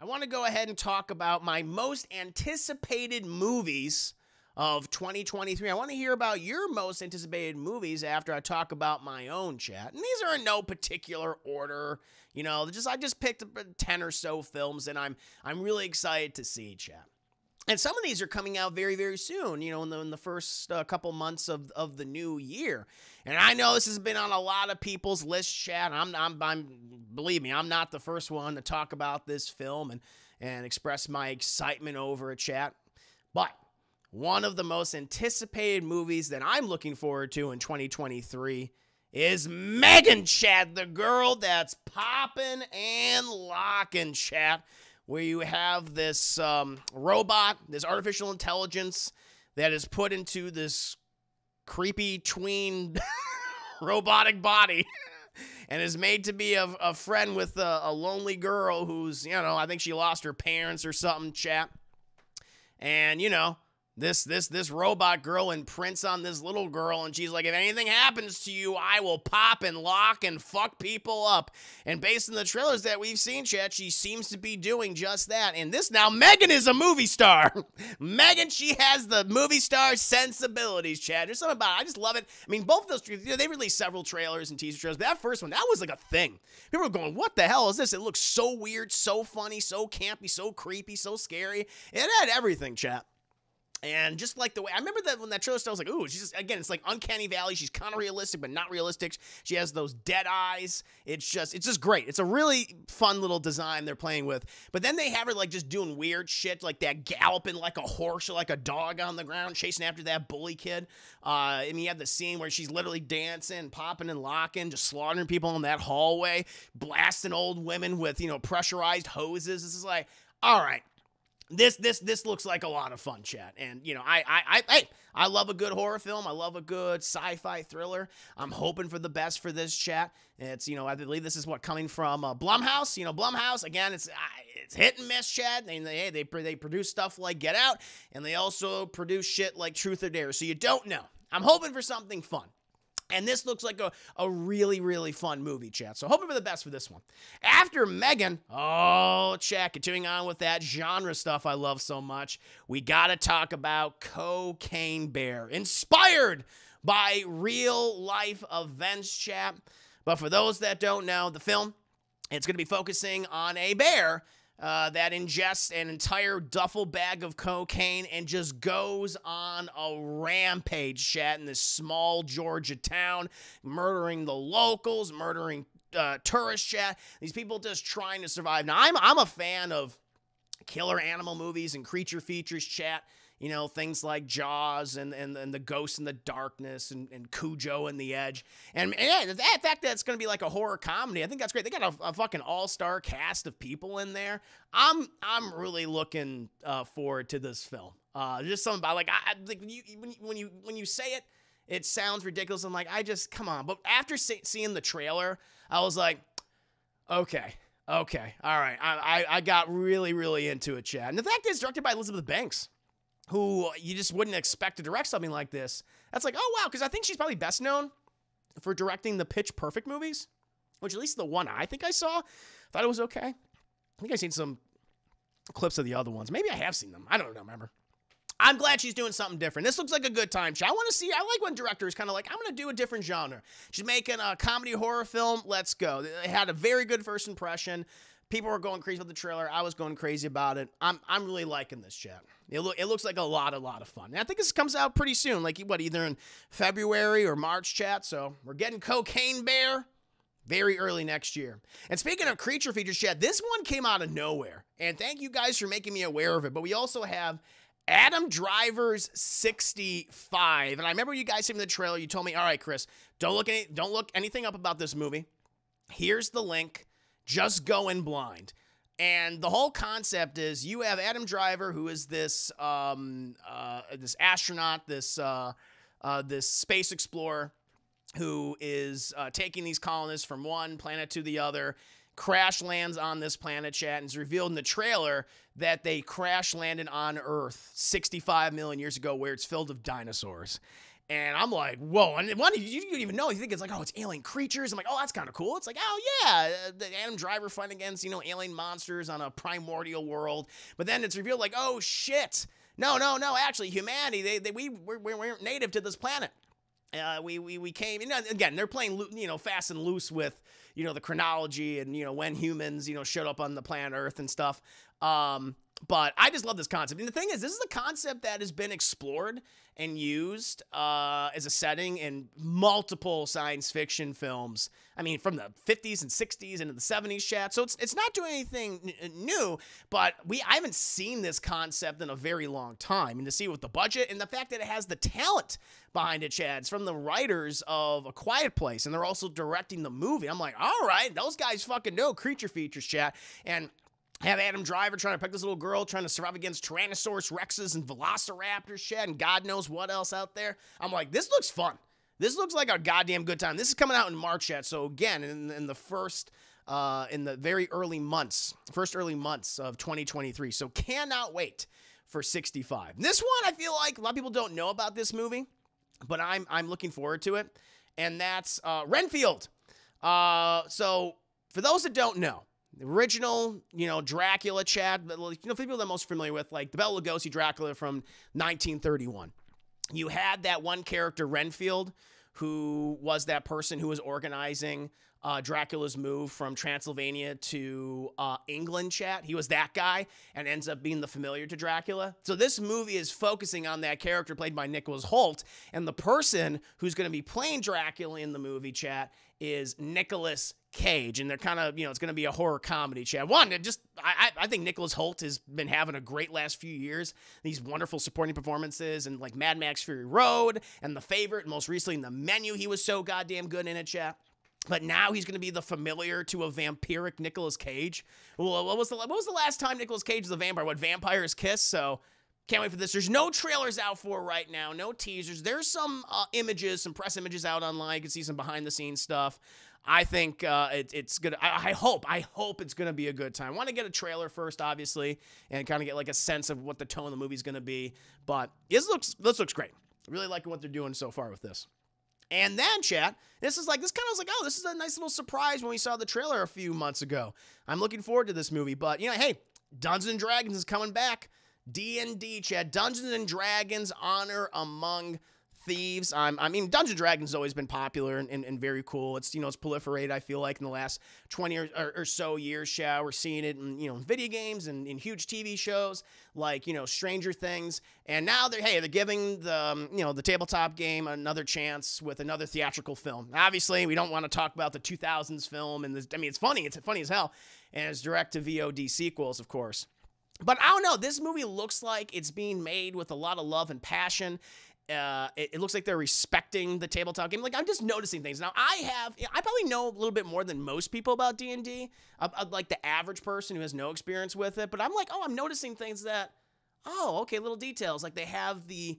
want to go ahead and talk about my most anticipated movies of 2023. I want to hear about your most anticipated movies after I talk about my own, chat. And these are in no particular order. You know, I just picked 10 or so films and I'm really excited to see, chat. And some of these are coming out very, very soon, you know, in the first couple months of the new year. And I know this has been on a lot of people's list, chat. Believe me, I'm not the first one to talk about this film and express my excitement over it, chat. But one of the most anticipated movies that I'm looking forward to in 2023 is Megan, chat, the girl that's popping and locking, chat, where you have this robot, this artificial intelligence that is put into this creepy tween robotic body and is made to be a friend with a lonely girl who's, you know, I think she lost her parents or something, chat. And, you know, this robot girl imprints on this little girl, and she's like, if anything happens to you, I will pop and lock and fuck people up. And based on the trailers that we've seen, chat, she seems to be doing just that. And now Megan is a movie star. Megan, she has the movie star sensibilities, chat. There's something about it. I just love it. I mean, both of those, you know, they released several trailers and teaser trailers, but that first one, that was like a thing. People were going, what the hell is this? It looks so weird, so funny, so campy, so creepy, so scary. It had everything, chat. And just like the way, I remember that when that trailer started, I was like, ooh, she's just, again, it's like Uncanny Valley. She's kind of realistic, but not realistic. She has those dead eyes. It's just great. It's a really fun little design they're playing with. But then they have her like just doing weird shit, like that galloping like a horse or like a dog on the ground, chasing after that bully kid. And you have the scene where she's literally dancing, popping and locking, just slaughtering people in that hallway, blasting old women with, you know, pressurized hoses. This is like, all right. This looks like a lot of fun, chat. And, you know, I love a good horror film. I love a good sci-fi thriller. I'm hoping for the best for this, chat. It's, you know, I believe this is coming from Blumhouse. You know, Blumhouse, again, it's hit and miss, chat. They produce stuff like Get Out, and they also produce shit like Truth or Dare. So you don't know. I'm hoping for something fun. And this looks like a really, really fun movie, chat. So hoping for the best for this one. After Megan, oh, chat, continuing on with that genre stuff I love so much, we got to talk about Cocaine Bear, inspired by real-life events, chat. But for those that don't know, the film, it's going to be focusing on a bear that ingests an entire duffel bag of cocaine and just goes on a rampage, chat, in this small Georgia town, murdering the locals, murdering tourists, chat. These people just trying to survive. Now, I'm a fan of killer animal movies and creature features, chat. You know, things like Jaws and the Ghost in the Darkness and Cujo and The Edge. And yeah, the fact that it's going to be like a horror comedy, I think that's great. They got a fucking all-star cast of people in there. I'm really looking forward to this film. Just something about, like, like when you say it, it sounds ridiculous. I'm like, come on. But after seeing the trailer, I was like, okay, all right. I got really, really into it, chat. And the fact that it's directed by Elizabeth Banks, who you just wouldn't expect to direct something like this. That's like, oh, wow, because I think she's probably best known for directing the Pitch Perfect movies, which at least the one I think I saw, thought it was okay. I think I've seen some clips of the other ones. Maybe I have seen them. I don't remember. I'm glad she's doing something different. This looks like a good time. I like when directors kind of like, I'm going to do a different genre. She's making a comedy horror film. Let's go. They had a very good first impression. People were going crazy about the trailer. I was going crazy about it. I'm really liking this, chat. It looks like a lot of fun. And I think this comes out pretty soon, like either in February or March, chat. So we're getting Cocaine Bear very early next year. And speaking of creature features, chat, this one came out of nowhere. And thank you guys for making me aware of it. But we also have Adam Driver's 65. And I remember you guys seeing the trailer. You told me, all right, Chris, don't look anything up about this movie. Here's the link. Just go in blind. And the whole concept is you have Adam Driver, who is this this astronaut, this space explorer, who is taking these colonists from one planet to the other, crash lands on this planet, chat, and it's revealed in the trailer that they crash landed on Earth 65 million years ago, where it's filled with dinosaurs. And I'm like, whoa. And one, you don't even know. You think it's like, oh, it's alien creatures. I'm like, oh, that's kind of cool. It's like, oh, yeah, the Adam Driver fighting against, alien monsters on a primordial world. But then it's revealed like, oh, shit. No. Actually, humanity, we're native to this planet. We came, again, they're playing, fast and loose with, the chronology and, when humans, showed up on the planet Earth and stuff. But I just love this concept. And the thing is, this is a concept that has been explored and used as a setting in multiple science fiction films. I mean, from the 50s and 60s into the 70s, chat. So it's not doing anything new, but I haven't seen this concept in a very long time. And to see with the budget and the fact that it has the talent behind it, Chad, it's from the writers of A Quiet Place, and they're also directing the movie. I'm like, all right, those guys fucking know creature features, chat. And have Adam Driver trying to pick this little girl, trying to survive against Tyrannosaurus Rexes and Velociraptors, shit, and God knows what else out there. I'm like, this looks fun. This looks like a goddamn good time. This is coming out in March, chat. So again, in the first, in the very early months, of 2023. So cannot wait for 65. This one, I feel like a lot of people don't know about this movie, but I'm looking forward to it, and that's Renfield. So for those that don't know, the original, Dracula, Chad, for people that are most familiar with, like the Bela Lugosi Dracula from 1931. You had that one character, Renfield, who was that person who was organizing Dracula's move from Transylvania to England, chat. He was that guy and ends up being the familiar to Dracula. So this movie is focusing on that character played by Nicholas Hoult, and the person who's going to be playing Dracula in the movie, chat, is Nicolas Cage, and they're kind of, it's going to be a horror comedy, chat. I think Nicholas Hoult has been having a great last few years. These wonderful supporting performances, and like Mad Max Fury Road, and The Favorite, and most recently in The Menu, he was so goddamn good in it, chat. But now he's going to be the familiar to a vampiric Nicolas Cage. Well, what was the last time Nicolas Cage was a vampire? What, Vampire's Kiss? So can't wait for this. There's no trailers out for it right now, no teasers. There's some images, some press images out online. You can see some behind-the-scenes stuff. I think it's gonna. I hope it's gonna be a good time. I want to get a trailer first, obviously, and kind of get like a sense of what the tone of the movie's gonna be. But this looks great. Really liking what they're doing so far with this. And then, chat, this kind of was like, oh, this is a nice little surprise when we saw the trailer a few months ago. I'm looking forward to this movie, but hey, Dungeons & Dragons is coming back. D&D, chat, Dungeons & Dragons: Honor Among Thieves. I mean, Dungeons & Dragons has always been popular and very cool. It's, it's proliferated, I feel like, in the last 20 or so years, chat. We're seeing it in, video games and in huge TV shows like, Stranger Things. And now they're giving the, the tabletop game another chance with another theatrical film. Obviously, we don't want to talk about the 2000s film. And it's funny. It's funny as hell. And it's direct-to-VOD sequels, of course. But I don't know. This movie looks like it's being made with a lot of love and passion. It looks like they're respecting the tabletop game. Like, I'm just noticing things. Now, I probably know a little bit more than most people about D&D, like the average person who has no experience with it. But I'm like, I'm noticing things that, okay, little details. Like, they have the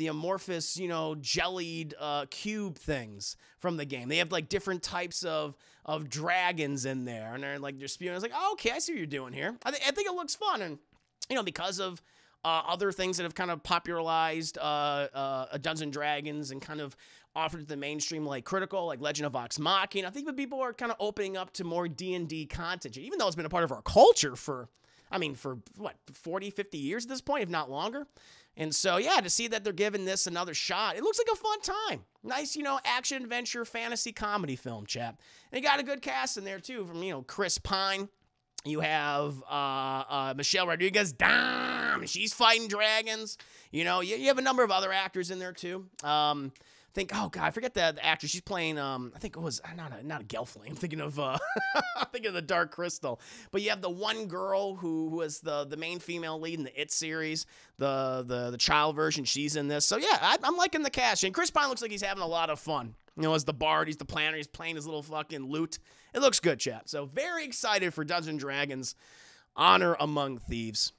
amorphous, jellied cube things from the game. They have like different types of dragons in there, and they're spewing. I was like, okay, I see what you're doing here. I think it looks fun, and because of other things that have kind of popularized Dungeons & Dragons and kind of offered to the mainstream, like Critical, like Legend of Vox Machina. I think that people are kind of opening up to more D&D content, even though it's been a part of our culture for what, 40, 50 years at this point, if not longer. And so, yeah, to see that they're giving this another shot, it looks like a fun time. Nice, action, adventure, fantasy, comedy film, chat. And you got a good cast in there, too, from, Chris Pine. You have Michelle Rodriguez. Damn, she's fighting dragons. You have a number of other actors in there, too. I forget the actress. She's playing, I think it was, not a Gelfling. I'm thinking of, the Dark Crystal. But you have the one girl who was the main female lead in the It series, the child version. She's in this. So, yeah, I'm liking the cast. And Chris Pine looks like he's having a lot of fun. As the bard, he's the planner, he's playing his little fucking lute. It looks good, chat. So, very excited for Dungeons & Dragons: Honor Among Thieves.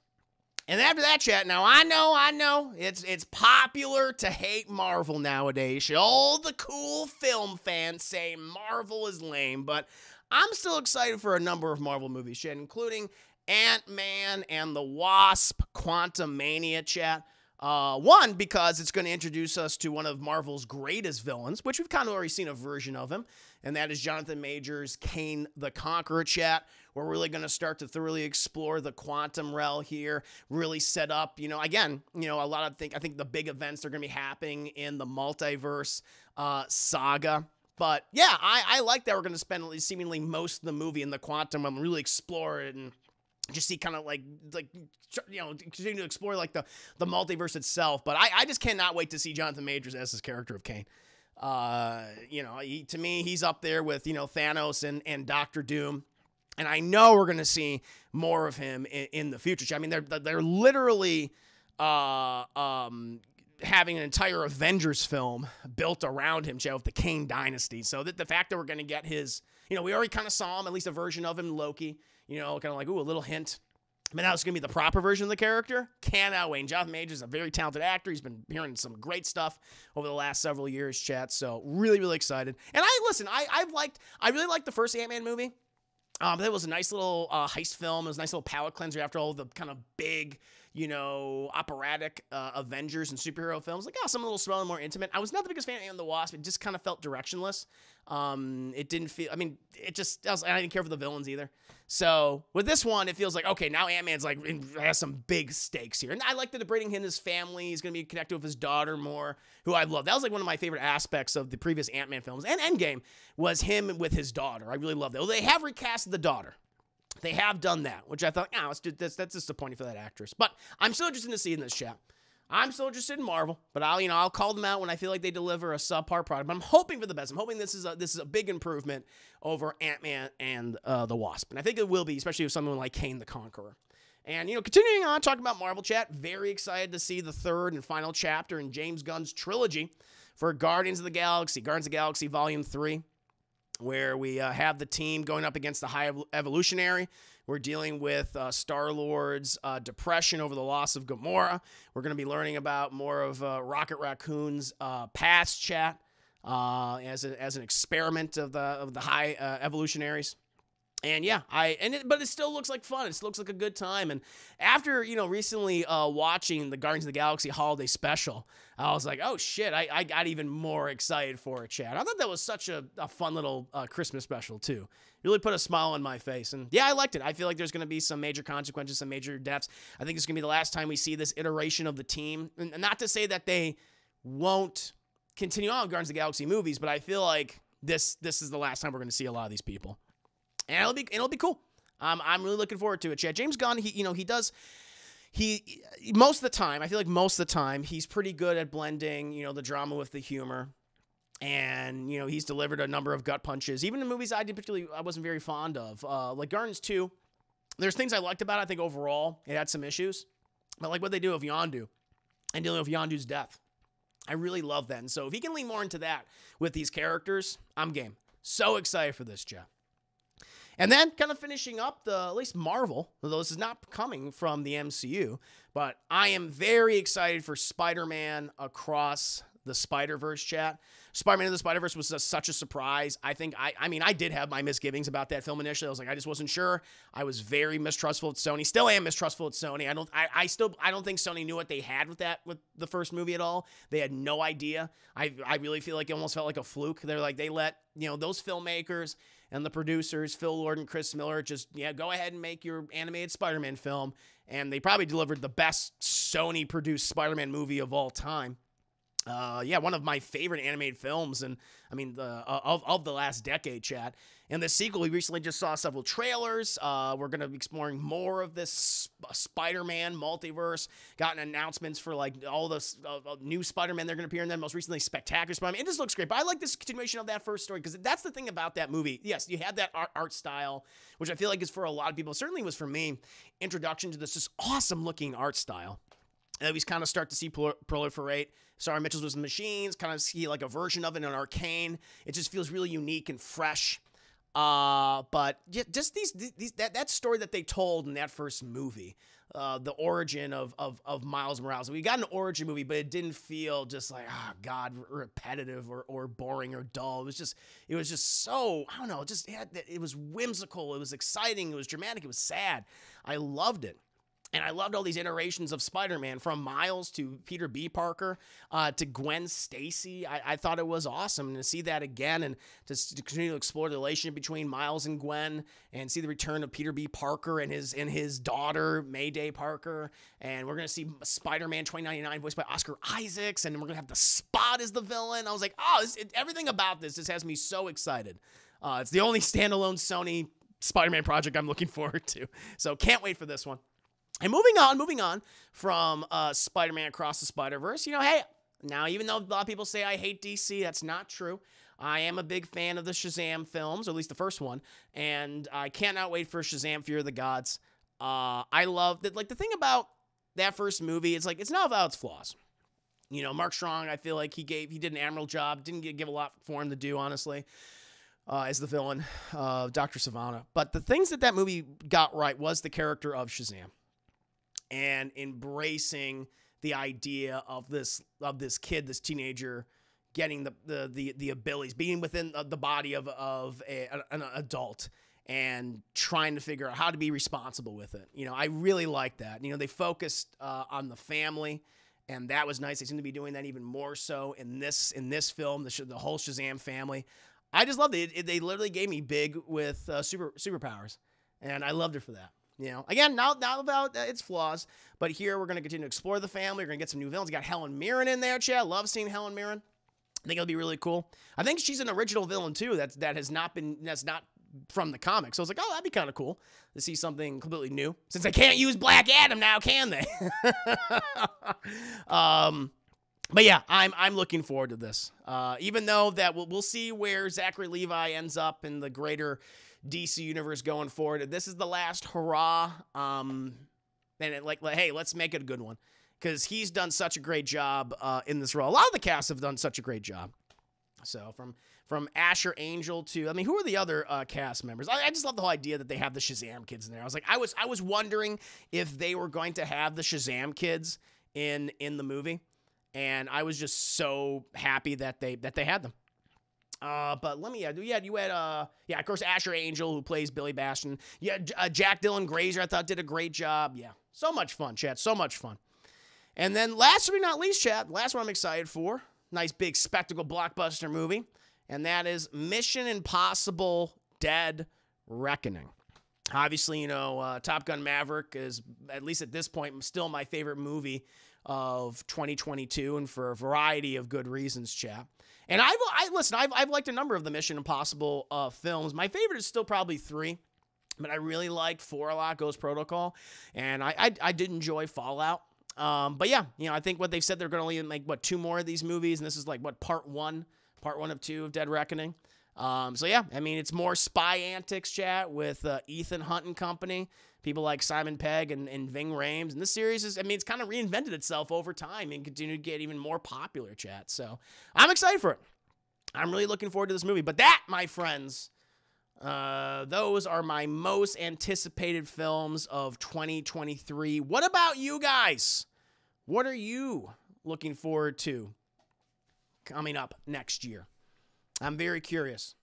And after that, chat, now I know, it's popular to hate Marvel nowadays. All the cool film fans say Marvel is lame, but I'm still excited for a number of Marvel movies, chat, including Ant-Man and the Wasp: Quantumania, chat. One, because it's going to introduce us to one of Marvel's greatest villains, which we've kind of already seen a version of him, and that is Jonathan Majors' Kang the Conqueror chat. We're really going to start to thoroughly explore the quantum realm here, really set up, again, a lot of I think the big events are going to be happening in the multiverse saga. But yeah, I like that we're going to spend seemingly most of the movie in the quantum realm, really explore it and just see kind of like continue to explore like the multiverse itself. But I just cannot wait to see Jonathan Majors as his character of Kang. To me, he's up there with, Thanos and Doctor Doom. And I know we're going to see more of him in the future. I mean, they're literally having an entire Avengers film built around him, with the Kang Dynasty. So that the fact that we're going to get his, we already kind of saw him, at least a version of him in Loki, kind of like, ooh, a little hint. But now it's going to be the proper version of the character. Cannot wait. Jonathan Majors is a very talented actor. He's been hearing some great stuff over the last several years, chat. So really, really excited. And I really liked the first Ant-Man movie. That was a nice little heist film. It was a nice little palate cleanser after all the kind of big, operatic Avengers and superhero films. Like, some a little smaller, more intimate. I was not the biggest fan of Ant-Man and the Wasp. It just kind of felt directionless. It didn't feel, I didn't care for the villains either. So with this one, it feels like, okay, now Ant-Man's has some big stakes here. And I like that they're bringing in his family. He's going to be connected with his daughter more, who I love. That was one of my favorite aspects of the previous Ant-Man films and Endgame was him with his daughter. I really love that. Well, they have recast the daughter. They have done that, which I thought, let's do this. That's disappointing for that actress. But I'm still interested in seeing this, chat. I'm still interested in Marvel, but I'll call them out when I feel like they deliver a subpar product. But I'm hoping for the best. I'm hoping this is a big improvement over Ant-Man and the Wasp, and I think it will be, especially with someone like Kang the Conqueror. And continuing on talking about Marvel, chat. Very excited to see the third and final chapter in James Gunn's trilogy for Guardians of the Galaxy Volume 3. Where we have the team going up against the High Evolutionary. We're dealing with Star-Lord's depression over the loss of Gamora. We're going to be learning about more of Rocket Raccoon's past, chat, as an experiment of the High Evolutionaries. And yeah, but it still looks like fun. It still looks like a good time. And after, recently watching the Guardians of the Galaxy Holiday Special, I was like, oh shit, I got even more excited for it, Chad. I thought that was such a fun little Christmas special too. Really put a smile on my face. And yeah, I liked it. I feel like there's going to be some major consequences, some major deaths. I think it's going to be the last time we see this iteration of the team. And not to say that they won't continue on with Guardians of the Galaxy movies, but I feel like this is the last time we're going to see a lot of these people. And it'll be cool. I'm really looking forward to it, Chad. James Gunn, he most of the time, I feel like most of the time, he's pretty good at blending, the drama with the humor. And, he's delivered a number of gut punches, even in movies I wasn't very fond of. Like Guardians 2, there's things I liked about it. I think overall, it had some issues. But like what they do with Yondu and dealing with Yondu's death. I really love that. And so if he can lean more into that with these characters, I'm game. So excited for this, Jeff. And then kind of finishing up at least Marvel, although this is not coming from the MCU, but I am very excited for Spider-Man Across the Spider-Verse, chat. Spider-Man Into the Spider-Verse was such a surprise. I think, I did have my misgivings about that film initially. I was like, I just wasn't sure. I was very mistrustful of Sony. Still am mistrustful of Sony. I don't think Sony knew what they had with the first movie at all. They had no idea. I really feel like it almost felt like a fluke. They let, those filmmakers and the producers, Phil Lord and Chris Miller, just, go ahead and make your animated Spider-Man film. And they probably delivered the best Sony-produced Spider-Man movie of all time. One of my favorite animated films, and of the last decade, Chad. And the sequel, we recently just saw several trailers. We're going to be exploring more of this Spider-Man multiverse. Gotten announcements for all the new Spider-Man they're going to appear in. Then most recently, Spectacular Spider-Man. It just looks great. But I like this continuation of that first story because that's the thing about that movie. Yes, you had that art style, which I feel like is for a lot of people. It certainly was for me. Introduction to this just awesome looking art style. And we kind of start to see proliferate. Sarah Mitchell's with the Machines, kind of see like a version of it in Arcane. It just feels really unique and fresh. But yeah, just that story that they told in that first movie, the origin of Miles Morales. We got an origin movie, but it didn't feel just like, repetitive or boring or dull. It was just so, I don't know, it was whimsical. It was exciting. It was dramatic. It was sad. I loved it. And I loved all these iterations of Spider-Man, from Miles to Peter B. Parker to Gwen Stacy. I thought it was awesome to see that again, and to continue to explore the relationship between Miles and Gwen, and see the return of Peter B. Parker and his daughter, Mayday Parker. And we're going to see Spider-Man 2099 voiced by Oscar Isaacs, and we're going to have the Spot as the villain. I was like, oh, everything about this has me so excited. It's the only standalone Sony Spider-Man project I'm looking forward to. So can't wait for this one. And moving on from Spider-Man Across the Spider-Verse, hey, now even though a lot of people say I hate DC, that's not true. I am a big fan of the Shazam films, or at least the first one, and I cannot wait for Shazam: Fear of the Gods. I love that. Like, the thing about that first movie, it's not without its flaws. Mark Strong, I feel like he did an admirable job. Didn't give a lot for him to do, honestly, as the villain, Dr. Sivana. But the things that movie got right was the character of Shazam, and embracing the idea of this kid, this teenager, getting the abilities, being within the body of an adult, and trying to figure out how to be responsible with it. I really like that. They focused on the family, and that was nice. They seem to be doing that even more so in this film, the whole Shazam family. I just loved it. They literally gave me Big with superpowers, and I loved it for that. Again, not about its flaws, but here we're going to continue to explore the family. We're going to get some new villains. We got Helen Mirren in there, Chad. Love seeing Helen Mirren. I think it'll be really cool. I think she's an original villain too. That's not from the comics. So I was like, oh, that'd be kind of cool to see something completely new. Since they can't use Black Adam now, can they? But yeah, I'm looking forward to this. Even though that we'll see where Zachary Levi ends up in the greater DC universe going forward. This is the last hurrah. And hey, let's make it a good one, because he's done such a great job in this role. A lot of the cast have done such a great job. So from Asher Angel to, who are the other cast members? I just love the whole idea that they have the Shazam kids in there. I was wondering if they were going to have the Shazam kids in the movie, and I was just so happy that they had them. But let me, you had, of course, Asher Angel, who plays Billy Bastion. Yeah, Jack Dylan Grazer, I thought, did a great job. Yeah, so much fun, Chad, so much fun. And then last but not least, Chad, last one I'm excited for, nice big spectacle blockbuster movie, and that is Mission Impossible: Dead Reckoning. Obviously, Top Gun Maverick is, at least at this point, still my favorite movie of 2022, and for a variety of good reasons, Chad. And I've liked a number of the Mission Impossible films. My favorite is still probably 3, but I really liked 4 a lot, Ghost Protocol, and I did enjoy Fallout. But yeah, I think what they've said, they're going to only make 2 more of these movies, and this is part 1 of 2 of Dead Reckoning. So yeah, it's more spy antics, chat, with Ethan Hunt and company, people like Simon Pegg and Ving Rhames. And this series is, it's kind of reinvented itself over time and continue to get even more popular, chat. So I'm excited for it. I'm really looking forward to this movie. But that, my friends, those are my most anticipated films of 2023. What about you guys? What are you looking forward to coming up next year? I'm very curious.